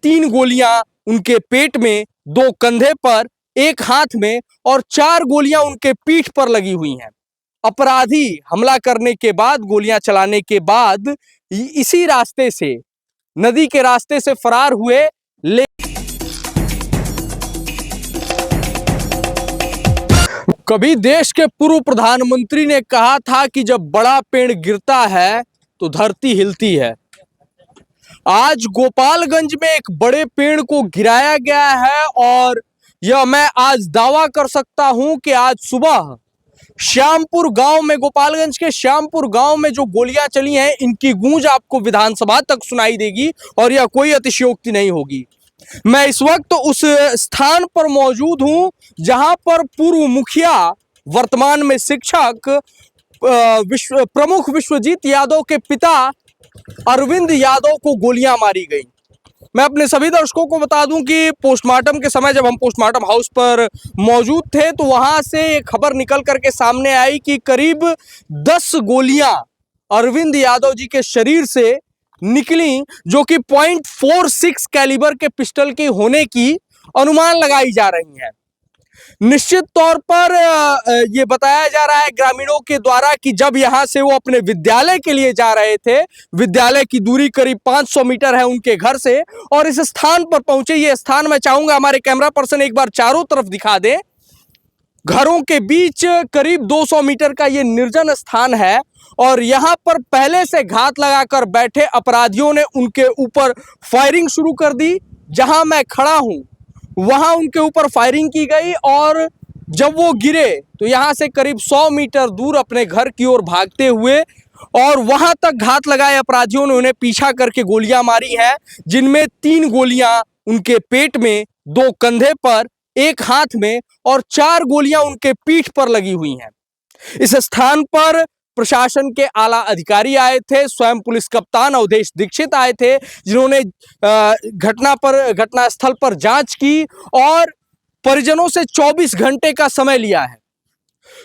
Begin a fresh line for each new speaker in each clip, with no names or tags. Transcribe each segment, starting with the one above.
3 गोलियां उनके पेट में, 2 कंधे पर, 1 हाथ में और 4 गोलियां उनके पीठ पर लगी हुई हैं। अपराधी हमला करने के बाद, गोलियां चलाने के बाद इसी रास्ते से, नदी के रास्ते से फरार हुए। कभी देश के पूर्व प्रधानमंत्री ने कहा था कि जब बड़ा पेड़ गिरता है तो धरती हिलती है। आज गोपालगंज में एक बड़े पेड़ को गिराया गया है और यह मैं आज दावा कर सकता हूं कि आज सुबह श्यामपुर गांव में, गोपालगंज के श्यामपुर गांव में जो गोलियां चली हैं, इनकी गूंज आपको विधानसभा तक सुनाई देगी और यह कोई अतिशयोक्ति नहीं होगी। मैं इस वक्त उस स्थान पर मौजूद हूं जहां पर पूर्व मुखिया, वर्तमान में शिक्षक, प्रमुख विश्वजीत यादव के पिता अरविंद यादव को गोलियां मारी गई। मैं अपने सभी दर्शकों को बता दूं कि पोस्टमार्टम के समय जब हम पोस्टमार्टम हाउस पर मौजूद थे तो वहां से एक खबर निकल करके सामने आई कि करीब 10 गोलियां अरविंद यादव जी के शरीर से निकली, जो कि .46 कैलिबर के पिस्टल की होने की अनुमान लगाई जा रही है। निश्चित तौर पर यह बताया जा रहा है ग्रामीणों के द्वारा कि जब यहां से वो अपने विद्यालय के लिए जा रहे थे, विद्यालय की दूरी करीब 500 मीटर है उनके घर से, और इस स्थान पर पहुंचे। ये स्थान मैं चाहूंगा हमारे कैमरा पर्सन एक बार चारों तरफ दिखा दे। घरों के बीच करीब 200 मीटर का ये निर्जन स्थान है और यहां पर पहले से घात लगाकर बैठे अपराधियों ने उनके ऊपर फायरिंग शुरू कर दी। जहां मैं खड़ा हूं वहां उनके ऊपर फायरिंग की गई और जब वो गिरे तो यहां से करीब 100 मीटर दूर अपने घर की ओर भागते हुए और वहां तक घात लगाए अपराधियों ने उन्हें पीछा करके गोलियां मारी हैं, जिनमें 3 गोलियां उनके पेट में, 2 कंधे पर, 1 हाथ में और 4 गोलियां उनके पीठ पर लगी हुई हैं। इस स्थान पर प्रशासन के आला अधिकारी आए थे, स्वयं पुलिस कप्तान अवधेश दीक्षित आए थे, जिन्होंने घटनास्थल पर जांच की और परिजनों से 24 घंटे का समय लिया है।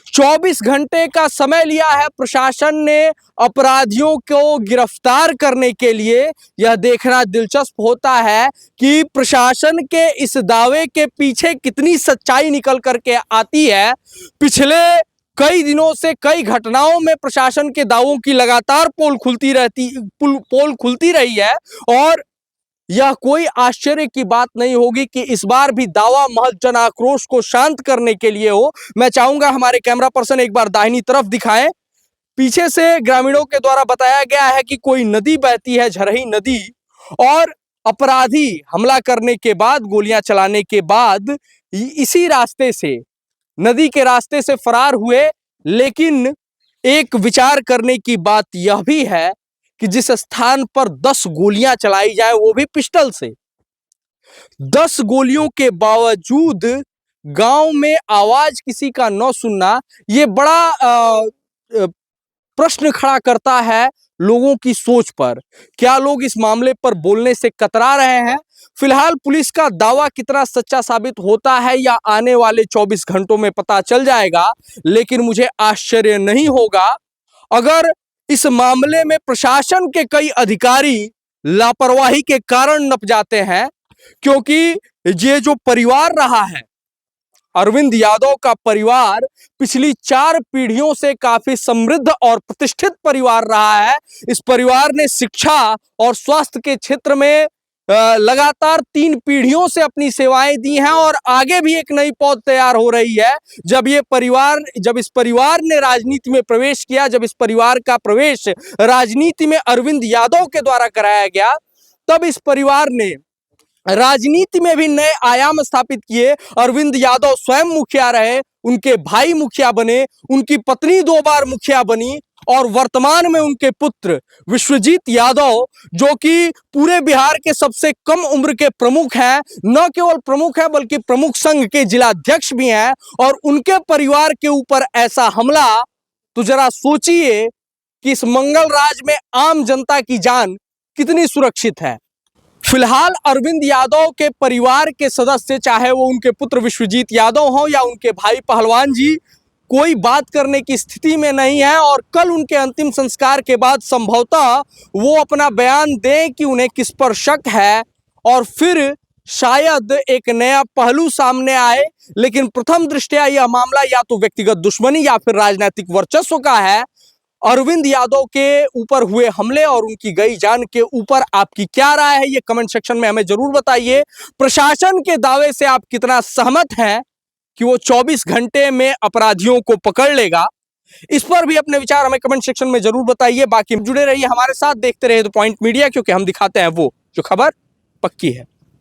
24 घंटे का समय लिया है प्रशासन ने अपराधियों को गिरफ्तार करने के लिए। यह देखना दिलचस्प होता है कि प्रशासन के इस दावे के पीछे कितनी सच्चाई निकल करके आती है। पिछले कई दिनों से कई घटनाओं में प्रशासन के दावों की लगातार पोल खुलती रही है और यह कोई आश्चर्य की बात नहीं होगी कि इस बार भी दावा महज जन आक्रोश को शांत करने के लिए हो। मैं चाहूंगा हमारे कैमरा पर्सन एक बार दाहिनी तरफ दिखाएं। पीछे से ग्रामीणों के द्वारा बताया गया है कि कोई नदी बहती है, झरही नदी, और अपराधी हमला करने के बाद, गोलियां चलाने के बाद इसी रास्ते से, नदी के रास्ते से फरार हुए। लेकिन एक विचार करने की बात यह भी है कि जिस स्थान पर 10 गोलियां चलाई जाए, वो भी पिस्टल से, 10 गोलियों के बावजूद गांव में आवाज किसी का न सुनना, ये बड़ा प्रश्न खड़ा करता है लोगों की सोच पर। क्या लोग इस मामले पर बोलने से कतरा रहे हैं? फिलहाल पुलिस का दावा कितना सच्चा साबित होता है या आने वाले 24 घंटों में पता चल जाएगा, लेकिन मुझे आश्चर्य नहीं होगा अगर इस मामले में प्रशासन के कई अधिकारी लापरवाही के कारण नप जाते हैं, क्योंकि ये जो परिवार रहा है, अरविंद यादव का परिवार पिछली 4 पीढ़ियों से काफी समृद्ध और प्रतिष्ठित परिवार रहा है। इस परिवार ने शिक्षा और स्वास्थ्य के क्षेत्र में लगातार 3 पीढ़ियों से अपनी सेवाएं दी हैं और आगे भी एक नई पौध तैयार हो रही है। जब इस परिवार ने राजनीति में प्रवेश किया, जब इस परिवार का प्रवेश राजनीति में अरविंद यादव के द्वारा कराया गया, तब इस परिवार ने राजनीति में भी नए आयाम स्थापित किए। अरविंद यादव स्वयं मुखिया रहे, उनके भाई मुखिया बने, उनकी पत्नी 2 बार मुखिया बनी और वर्तमान में उनके पुत्र विश्वजीत यादव, जो कि पूरे बिहार के सबसे कम उम्र के प्रमुख हैं, न केवल प्रमुख हैं बल्कि प्रमुख संघ के जिलाध्यक्ष भी हैं, और उनके परिवार के ऊपर ऐसा हमला, तो जरा सोचिए कि इस मंगल राज में आम जनता की जान कितनी सुरक्षित है। फिलहाल अरविंद यादव के परिवार के सदस्य, चाहे वो उनके पुत्र विश्वजीत यादव हो या उनके भाई पहलवान जी, कोई बात करने की स्थिति में नहीं है और कल उनके अंतिम संस्कार के बाद संभवतः वो अपना बयान दें कि उन्हें किस पर शक है और फिर शायद एक नया पहलू सामने आए। लेकिन प्रथम दृष्टया यह मामला या तो व्यक्तिगत दुश्मनी या फिर राजनीतिक वर्चस्व का है। अरविंद यादव के ऊपर हुए हमले और उनकी गई जान के ऊपर आपकी क्या राय है, ये कमेंट सेक्शन में हमें जरूर बताइए। प्रशासन के दावे से आप कितना सहमत हैं कि वो 24 घंटे में अपराधियों को पकड़ लेगा? इस पर भी अपने विचार हमें कमेंट सेक्शन में जरूर बताइए। बाकी जुड़े रहिए हमारे साथ, देखते रहिए द पॉइंट मीडिया, क्योंकि हम दिखाते हैं वो जो खबर पक्की है।